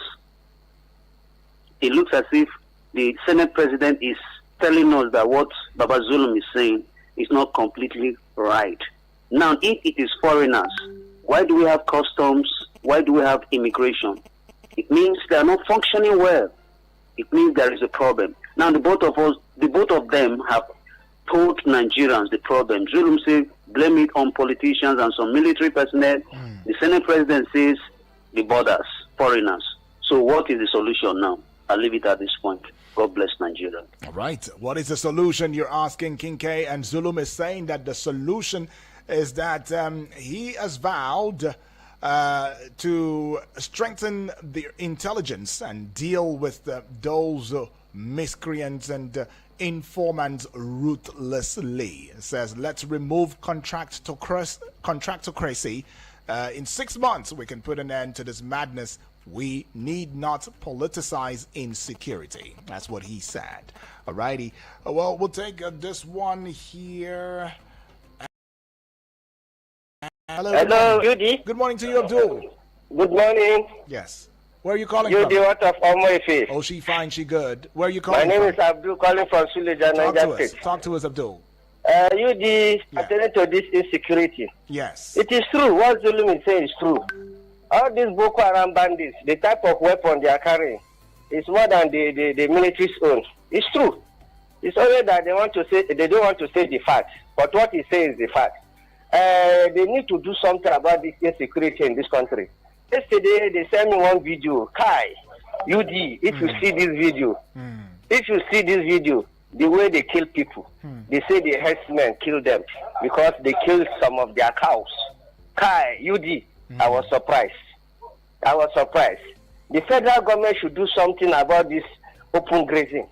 It looks as if the Senate President is telling us that what Baba Zulum is saying is not completely right. Now, if it is foreigners, why do we have customs? Why do we have immigration? It means they are not functioning well. It means there is a problem. Now, the both of them have told Nigerians the problem. Zulum says blame it on politicians and some military personnel. The Senate President says the borders, foreigners. So what is the solution now? I'll leave it at this point. God bless Nigeria. All right. What is the solution, you're asking, Kinke? And Zulum is saying that the solution is that he has vowed to strengthen the intelligence and deal with those miscreants and informants ruthlessly. It says, let's remove contractocracy. In 6 months, we can put an end to this madness. We need not politicize insecurity. That's what he said. All righty. Well, we'll take this one here. Hello. Hello, Yudi. Good morning to you, Abdul. Good morning. Yes. Where are you calling Yudi, from? what of Omoife? Oh, she fine, she good. Where are you My calling name from? is Abdul, calling from Suleja, Niger State. Talk to us, Abdul. Yudi, attending to this insecurity. Yes. It is true. What Zulum is saying is true. All these Boko Haram bandits, the type of weapon they are carrying is more than the military's own. It's true. It's only that they don't want to say the fact. But what he says is the fact. They need to do something about this insecurity in this country. Yesterday, they sent me one video. Kai, UD, if you see this video, the way they kill people, they say the herdsmen kill them because they killed some of their cows. Kai, UD, I was surprised. The federal government should do something about this open grazing.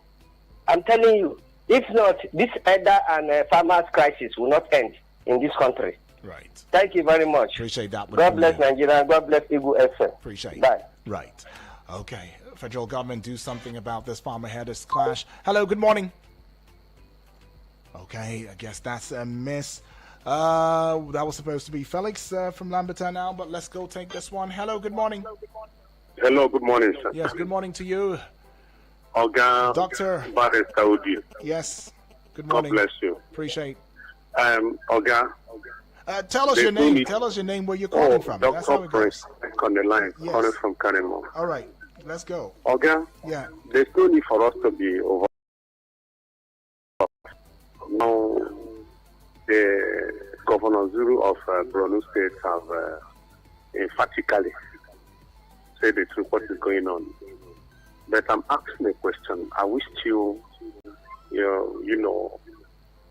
I'm telling you, if not, this elder and farmers crisis will not end in this country. Right. Thank you very much. Appreciate that. God bless Nigeria. God bless Eagle FM. Appreciate it. Bye. Right. Okay. Federal government do something about this farmer-herders clash. Hello. Good morning. Okay. I guess that's a miss. That was supposed to be Felix from Lamberton now, but let's go take this one. Hello. Good morning. Hello. Good morning, sir. Yes. Good morning to you. Oga Dr. Baris Saudi. Yes. Good morning. God bless you. Appreciate. Oga. Tell us your name. Tell us your name. Where you're calling from. That's how Dr. it goes. Prince on the line, Yes. calling from Karimo. All right. Let's go. Oga. Yeah. There's no need for us to be over. Now, the Governor Zulu of Borno State have emphatically said the truth what is going on. But I'm asking a question. Are we still,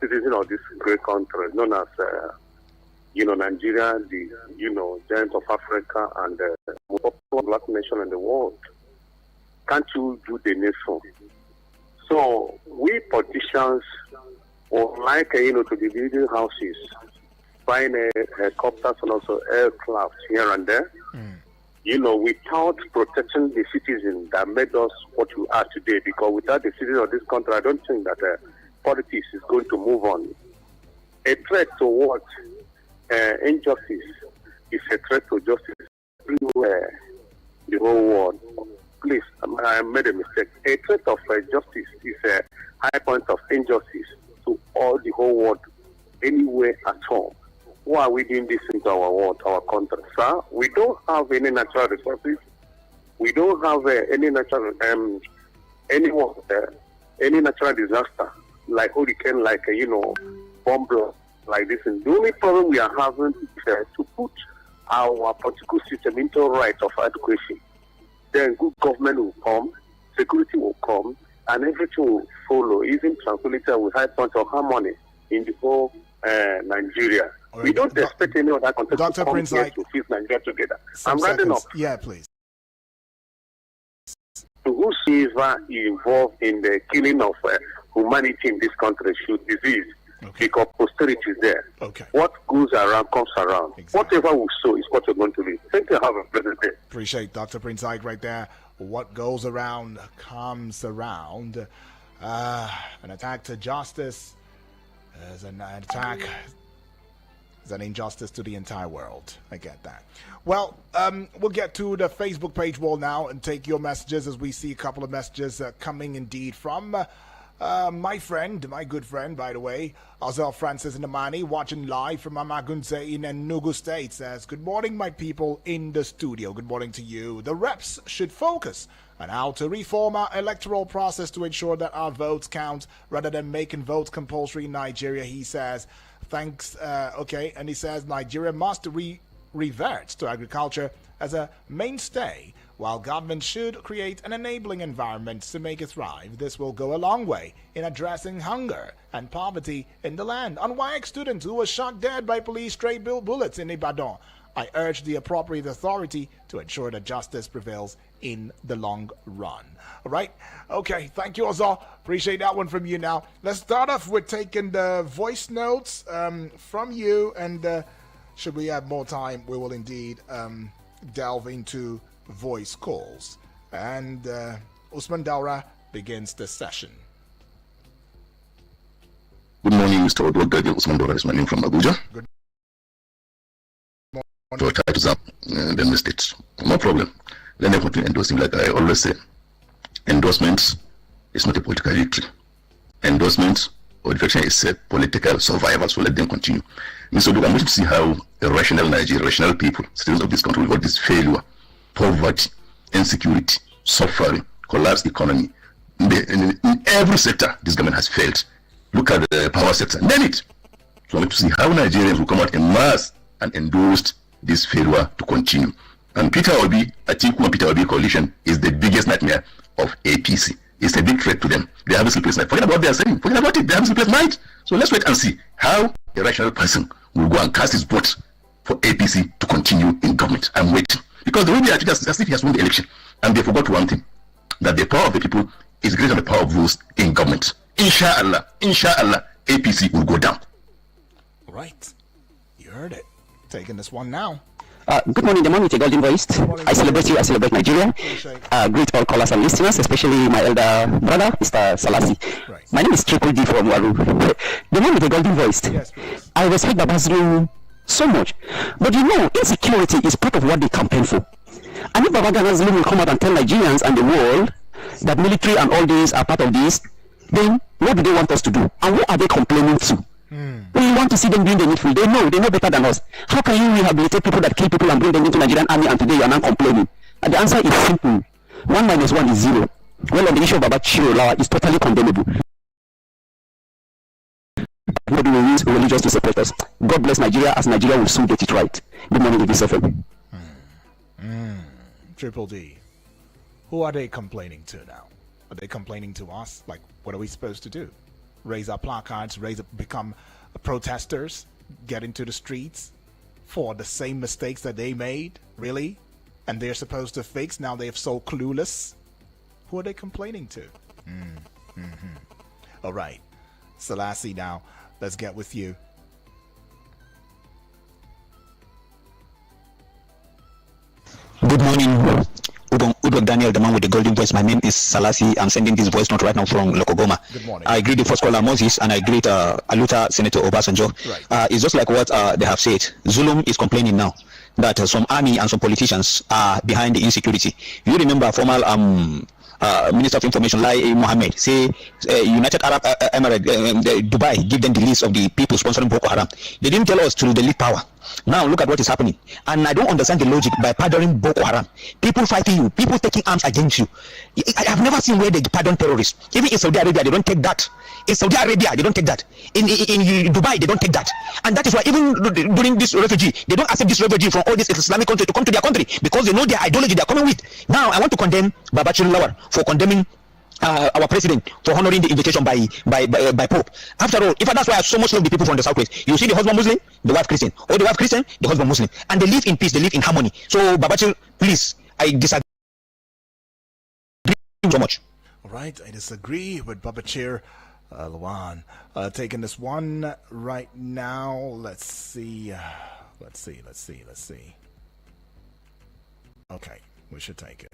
citizens of this great country known as, Nigeria, the, giant of Africa and the most popular black nation in the world? Can't you do the nation? So we politicians would like, to be building houses, buying helicopters and also aircraft here and there. Without protecting the citizens that made us what we are today. Because without the citizens of this country, I don't think that politics is going to move on. A threat to what? Injustice is a threat to justice everywhere, the whole world. Please, I made a mistake. A threat of justice is a high point of injustice to all the whole world, anywhere at all. Why are we doing this into our world, our country, sir? We don't have any natural resources. We don't have any natural, any natural disaster like hurricane, like bomb blast like this. And the only problem we are having is to put our political system into right of adequacy. Then good government will come, security will come, and everything will follow. Even tranquility with high point of harmony in the whole Nigeria. Right. We don't expect any other country to come here to fix Nigeria together. I'm rounding up. Yeah, please. Whosoever is involved in the killing of humanity in this country should disease. Okay. Because posterity is there. Okay. What goes around comes around. Exactly. Whatever we sow is what we're going to reap. Thank you. Have a pleasant day. Appreciate Dr. Prince Ike right there. What goes around comes around. An attack to justice is an attack. Is an injustice to the entire world. I get that. Well, we'll get to the Facebook page wall now and take your messages as we see a couple of messages coming indeed from my friend, my good friend, by the way, Azel Francis Namani, watching live from Amagunze in Enugu State, says, good morning, my people in the studio. Good morning to you. The reps should focus on how to reform our electoral process to ensure that our votes count rather than making votes compulsory in Nigeria, he says. Thanks. Okay. And he says Nigeria must revert to agriculture as a mainstay, while government should create an enabling environment to make it thrive. This will go a long way in addressing hunger and poverty in the land. On WAEC students who were shot dead by police stray bullets in Ibadan, I urge the appropriate authority to ensure that justice prevails in the long run. All right? Okay, thank you, Ozal. Appreciate that one from you now. Let's start off with taking the voice notes from you, and should we have more time, we will indeed delve into voice calls. And Usman Daura begins the session. Good morning, Mr. Odwogadi. Usman Daura is my name from Abuja. Good to try to zap the states. No problem. Then they continue endorsing, like I always say. Endorsements is not a political victory. Endorsements or defection is a political survival, so let them continue. So look, I'm going to see how a rational Nigeria, rational people, citizens of this country, will got this failure, poverty, insecurity, suffering, collapsed economy. In every sector, this government has failed. Look at the power sector, name it. So I'm going to see how Nigerians will come out en masse and endorse this failure to continue. And Peter Obi, Atiku and Peter Obi coalition is the biggest nightmare of APC. It's a big threat to them. They have a sleepless night. Forget about what they are saying. Forget about it. They have a sleepless night. So let's wait and see how a rational person will go and cast his vote for APC to continue in government. I'm waiting. Because the way they are treated as if he has won the election. And they forgot one thing, that the power of the people is greater than the power of those in government. Inshallah, APC will go down. Right. You heard it. Taking this one now. Good morning, the man with the golden voice. I celebrate you, I celebrate Nigeria. Greet all callers and listeners, especially my elder brother, Mr. Salasi. Right. My name is Triple D from Waru. The man with the golden voice. Yes, I respect Babazulu so much. But you know, insecurity is part of what they campaign for. And if Babazulu will come out and tell Nigerians and the world that military and all these are part of this, then what do they want us to do? And what are they complaining to? We want to see them doing the needful. They know better than us. How can you rehabilitate people that kill people and bring them into Nigerian army and today you are not complaining? And the answer is simple. 1 minus 1 is 0. Well, on the issue of Babachiro Lawa is totally condemnable. What do we use religious to separate us? God bless Nigeria, as Nigeria will soon get it right. Good morning, Ibis FM. Triple D. Who are they complaining to now? Are they complaining to us? Like, what are we supposed to do? Raise our placards, become protesters, get into the streets for the same mistakes that they made? Really? And they're supposed to fix, now they're so clueless? Who are they complaining to? All right. Selassie now, let's get with you. Good morning, Udog Daniel, the man with the golden voice. My name is Salasi. I'm sending this voice note right now from Lokogoma. Good morning. I greet the first caller, Moses, and I greet Aluta, Senator Obasanjo. Right. It's just like what they have said. Zulum is complaining now that some army and some politicians are behind the insecurity. You remember former Minister of Information, Lai Mohammed, say United Arab Emirates, Dubai, give them the list of the people sponsoring Boko Haram. They didn't tell us to the lead power. Now look at what is happening. And I don't understand the logic by pardoning Boko Haram. People fighting you, people taking arms against you. I have never seen where they pardon terrorists. Even in Saudi Arabia, they don't take that. In Saudi Arabia, they don't take that. In Dubai, they don't take that. And that is why even during this refugee, they don't accept this refugee from all these Islamic countries to come to their country because they know their ideology they are coming with. Now I want to condemn Babachir Lawal for condemning our president for honoring the invitation by Pope. After all, if that's why I so much love the people from the southwest, you see the husband Muslim, the wife Christian, or the wife Christian, the husband Muslim, and they live in peace, they live in harmony. So Babachir, please, I disagree so much. All right, I disagree with Babachir Lawan. Taking this one right now. Let's see. Okay, we should take it.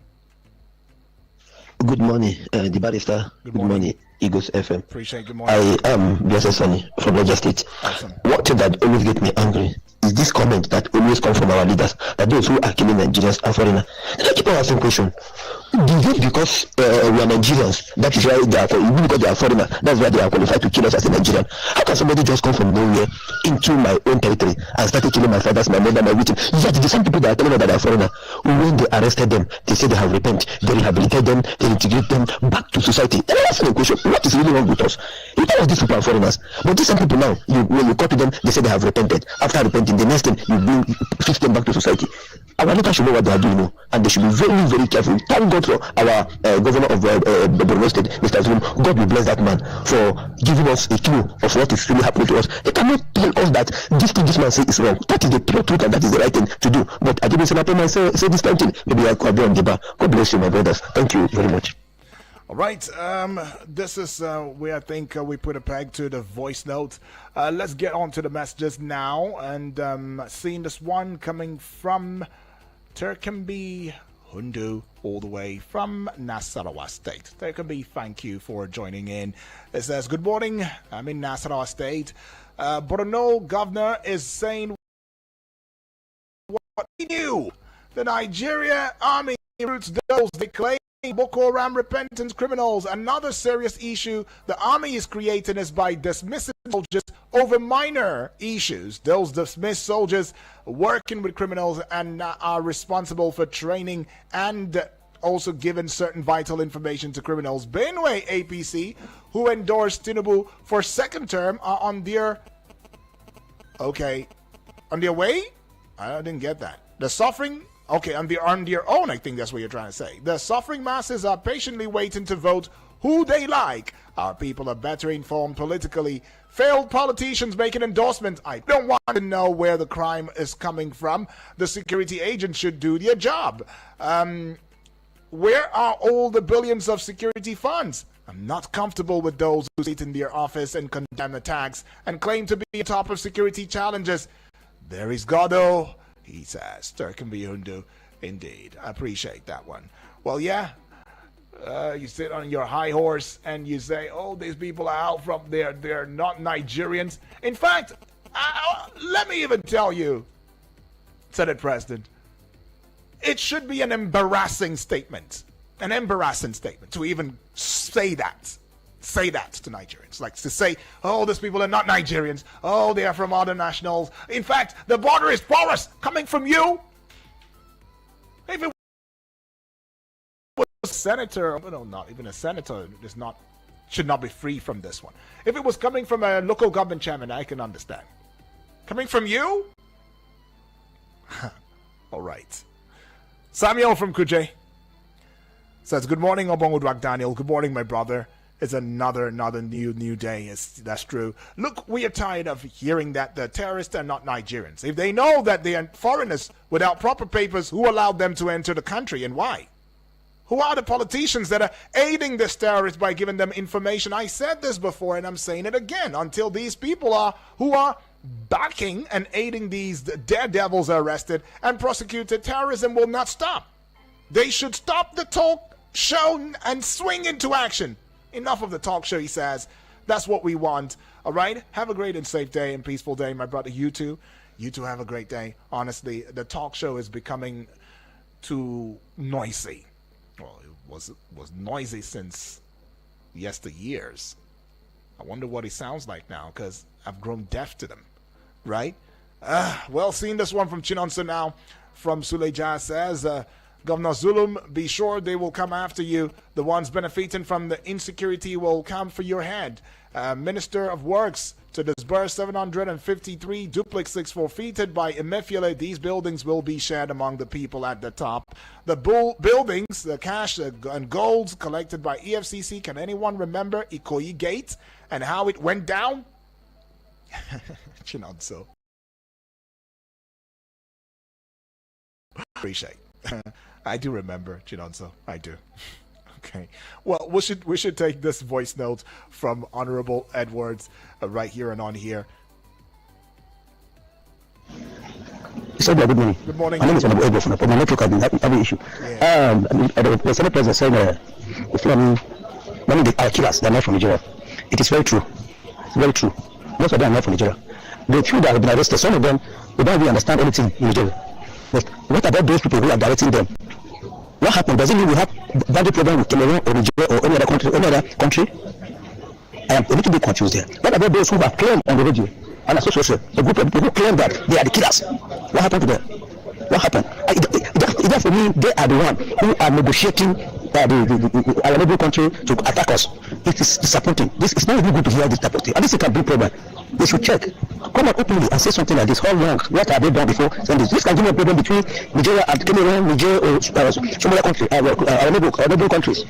Good morning, the barrister. Good morning, Eagles FM. Appreciate good morning. I am Blessed Sonny from Niger State. Awesome. What thing that always get me angry is this comment that always comes from our leaders, that those who are killing Nigerians are foreigners. And I keep on asking question. Is it because we are Nigerians? That is why they are because they are foreigners. That's why they are qualified to kill us as a Nigerian. How can somebody just come from nowhere into my own territory and start killing my fathers, my mother, my victim? Yet the same people that are telling us that they are foreigners, when they arrested them, they say they have repented, they rehabilitate them, they integrate them back to society. And I'm asking a question: what is really wrong with us? You tell us these people are foreigners, but these same people now, when you copy them, they say they have repented. After repenting, the next thing you shift them back to society. Our leaders should know what they are doing now, and they should be very, very careful. Thank God for our governor of Borno State, Mr. Zulum. God will bless that man for giving us a clue of what is really happening to us. They cannot tell us that this thing this man says is wrong. That is the pure truth, and that is the right thing to do. But I didn't say that man say this kind of thing. Maybe I'll be on the bar. God bless you, my brothers. Thank you very much. All right, this is where I think we put a peg to the voice note. Let's get on to the messages now, and seeing this one coming from Turkenby Hundu, all the way from Nasarawa State. Turkenby, thank you for joining in. It says, good morning, I'm in Nasarawa State. Borno governor is saying The Nigeria Army recruits those they claim Boko Haram repentant criminals. Another serious issue the army is creating is by dismissing soldiers over minor issues. Those dismissed soldiers working with criminals and are responsible for training and also giving certain vital information to criminals. Benue APC, who endorsed Tinubu for second term, are on their way? I didn't get that. The suffering, on their own, I think that's what you're trying to say. The suffering masses are patiently waiting to vote who they like. Our people are better informed politically. Failed politicians making endorsements. I don't want to know where the crime is coming from. The security agents should do their job. Where are all the billions of security funds? I'm not comfortable with those who sit in their office and condemn attacks and claim to be on top of security challenges. There is Goddo, he says. Turkenbihundu, indeed. I appreciate that one. Well, yeah, you sit on your high horse and you say, oh, these people are out from there. They're not Nigerians. In fact, let me even tell you, Senate President, it should be an embarrassing statement. An embarrassing statement to even say that to Nigerians. Like to say, oh, these people are not Nigerians. Oh, they are from other nationals. In fact, the border is porous coming from you. If it was a senator, no, not even a senator, should not be free from this one. If it was coming from a local government chairman, I can understand. Coming from you? All right. Samuel from Kuje says, good morning, Obongudwak Daniel. Good morning, my brother. It's another new day. That's true. Look, we are tired of hearing that the terrorists are not Nigerians. If they know that they are foreigners without proper papers, who allowed them to enter the country and why? Who are the politicians that are aiding these terrorists by giving them information? I said this before and I'm saying it again. Until these people who are backing and aiding these daredevils are arrested and prosecuted, terrorism will not stop. They should stop the talk show and swing into action. Enough of the talk show, he says. That's what we want. All right? Have a great and safe day and peaceful day, my brother. You too. You too have a great day. Honestly, the talk show is becoming too noisy. Well, it was noisy since yesteryears. I wonder what he sounds like now because I've grown deaf to them. Right? Well, seeing this one from Chinonso now, from Suleja says, Governor Zulum, be sure they will come after you. The ones benefiting from the insecurity will come for your head. Minister of Works to disburse 753 duplexes forfeited by Emefiele. These buildings will be shared among the people at the top. The buildings, the cash and golds collected by EFCC. Can anyone remember Ikoyi Gate and how it went down? Chinonso. Appreciate. I do remember, Chinonso. I do. Okay. Well, we should take this voice note from Honorable Edwards right here and on here. So good morning. Good morning. My name is Honorable Edwards from the network of the issue. Yeah. The Senate President said our killers, they're not from Nigeria. It is very true. It's very true. Most of them are not from Nigeria. The few that have been arrested, some of them, they don't really understand anything in Nigeria. But what about those people who are directing them? What happened? Does it mean we have boundary problem with Cameroon or Nigeria or any other country? I am a little bit confused there. What about those who are claimed on the radio and association, the group of people who claim that they are the killers? What happened to them? What happened? That for me, they are the ones who are negotiating our neighboring country to attack us. It is disappointing. This is not even good to hear this type of thing. And this is a big problem. They should check. Come out openly and say something like this. How long? What have they done before? This can give a problem between Nigeria and Cameroon, Nigeria, or some other country, our neighboring countries.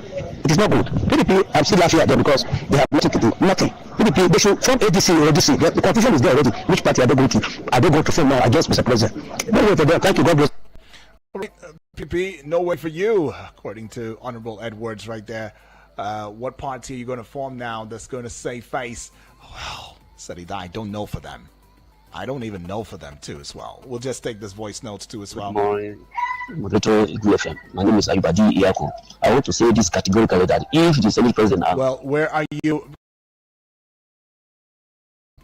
It is not good. PDP, I'm still laughing at them because they have nothing to do. Nothing. PDP, they should form ADC or ADC. The confusion is there already. Which party are they going to? Are they going to form now against Mr. President? No way for them. Thank you. God bless. PDP, no way for you, according to Honorable Edwards right there. What party are you going to form now that's going to save face? Well, said I don't know for them. I don't even know for them too as well. We'll just take this voice notes too as well. Good morning, moderator GFM. My name is Ayubadi Iyako. I want to say this categorically that if the Senate President... Well, where are you?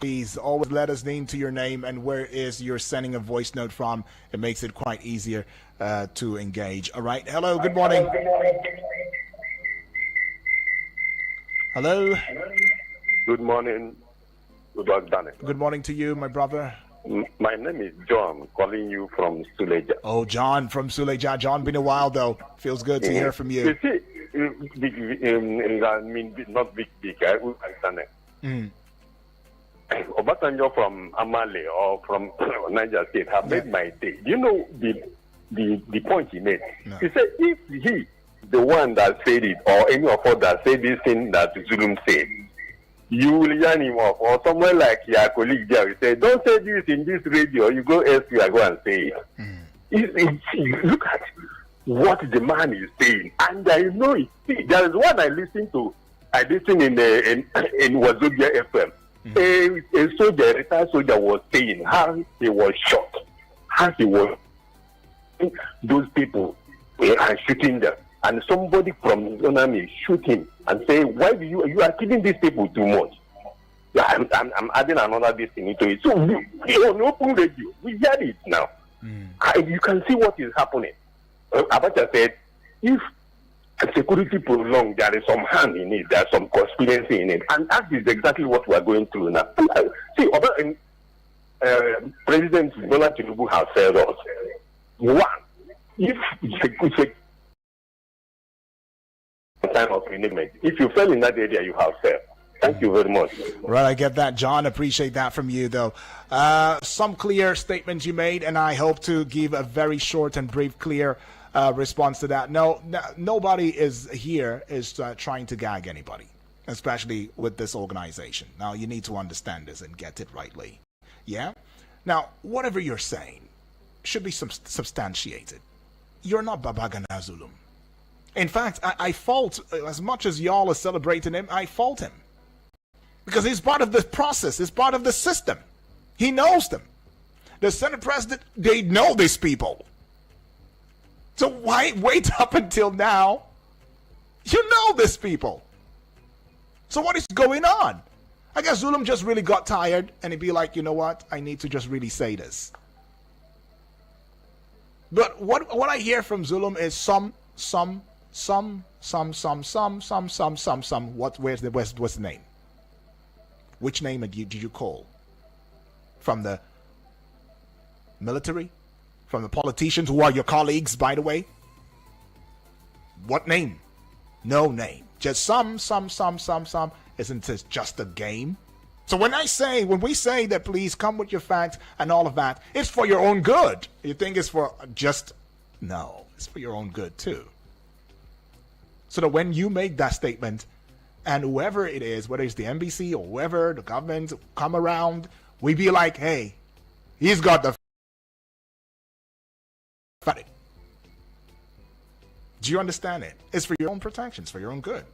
Please always let us name to your name and where is you're sending a voice note from. It makes it quite easier to engage. All right. Hello. Good morning. Hello. Good morning, Daniel. Good morning to you, my brother. My name is John, calling you from Suleja. Oh, John from Suleja. John, been a while though. Feels good to hear from you. You see, not big, Daniel. Obasanjo from Amale or from Niger State have made my day. You know the point he made? No. He said if he, the one that said it, or any of us that said this thing that Zulum said, you will yarn him off. Or somewhere like your colleague there will say, don't say this in this radio, you go elsewhere, go and say it. Look at what the man is saying. And I know it. See, there is one I listen to. I listen in Wazobia FM. A soldier, a retired soldier, was saying how he was shot, how he was those people and shooting them, and somebody from his own army shoot him and say, "Why do you are killing these people too much?" Yeah, I'm adding another this thing into it. So on open radio, we hear it now. You can see what is happening. Abacha said, if security prolonged, there is some hand in it, there's some conspiracy in it, and that is exactly what we are going through now. See, President Bola Tinubu has said us, one, if time of renewment, if you fell in that area, you have failed. Thank you very much. Right, I get that, John. Appreciate that from you, though. Some clear statements you made, and I hope to give a very short and brief, clear response to that. No, nobody is trying to gag anybody, especially with this organization. Now, you need to understand this and get it rightly. Yeah? Now, whatever you're saying should be substantiated. You're not Babagana Zulum. In fact, I fault, as much as y'all are celebrating him, I fault him. Because he's part of the process. He's part of the system. He knows them. The Senate President, they know these people. So why wait up until now? You know these people. So what is going on? I guess Zulum just really got tired and he'd be like, you know what? I need to just really say this. But what I hear from Zulum is some. What's the name? Which name did you call? From the military? From the politicians who are your colleagues, by the way? What name? No name. Just some. Isn't this just a game? So when we say that please come with your facts and all of that, it's for your own good. You think it's for just, no, it's for your own good too. So that when you make that statement, and whoever it is, whether it's the NBC or whoever, the government come around, we be like, hey, he's got the funny. Do you understand it? It's for your own protection, it's for your own good.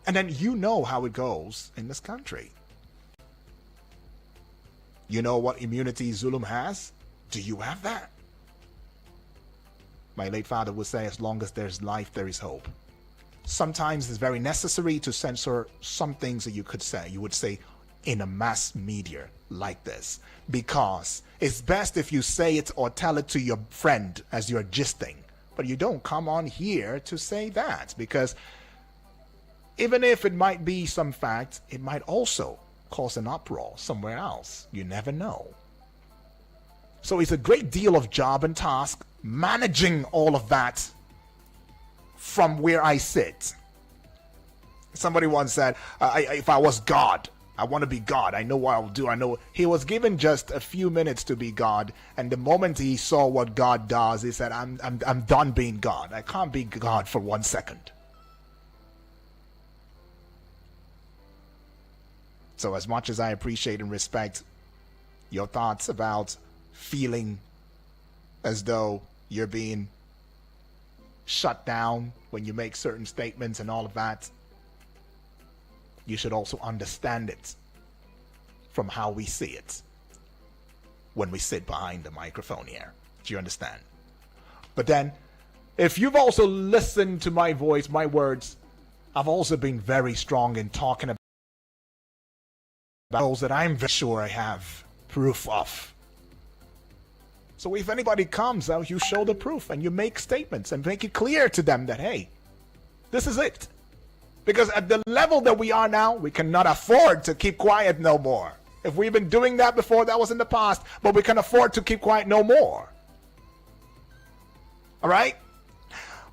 And then you know how it goes in this country. You know what immunity Zulum has? Do you have that? My late father would say, as long as there's life, there is hope. Sometimes it's very necessary to censor some things that you would say in a mass media like this. Because it's best if you say it or tell it to your friend as you're gisting. But you don't come on here to say that, because even if it might be some fact, it might also cause an uproar somewhere else. You never know. So it's a great deal of job and task managing all of that from where I sit. Somebody once said, if I was God, I want to be God. I know what I'll do. I know. He was given just a few minutes to be God, and the moment he saw what God does, he said, I'm done being God. I can't be God for 1 second. So as much as I appreciate and respect your thoughts about feeling as though you're being shut down when you make certain statements and all of that, you should also understand it from how we see it when we sit behind the microphone here. Do you understand? But then, if you've also listened to my voice, my words, I've also been very strong in talking battles that I'm very sure I have proof of. So if anybody comes out, you show the proof and you make statements and make it clear to them that, hey, this is it. Because at the level that we are now, we cannot afford to keep quiet no more. If we've been doing that before, that was in the past, but we can afford to keep quiet no more. All right?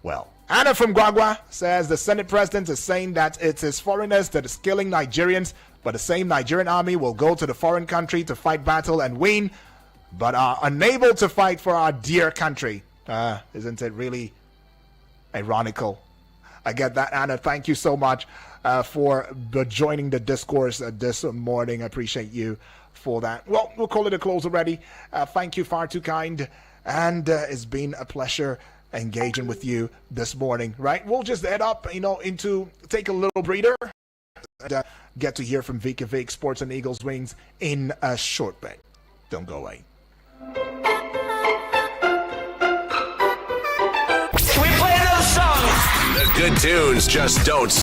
Well, Anna from Guagua says the Senate president is saying that it is foreigners that is killing Nigerians, but the same Nigerian army will go to the foreign country to fight battle and win, but are unable to fight for our dear country. Isn't it really ironical? I get that, Anna. Thank you so much for joining the discourse this morning. I appreciate you for that. Well, we'll call it a close already. Thank you, Far Too Kind. And it's been a pleasure engaging with you this morning, right? We'll just head up, take a little breather and get to hear from Vika Vic, Sports and Eagles Wings in a short bit. Don't go away. We play those songs. The good tunes just don't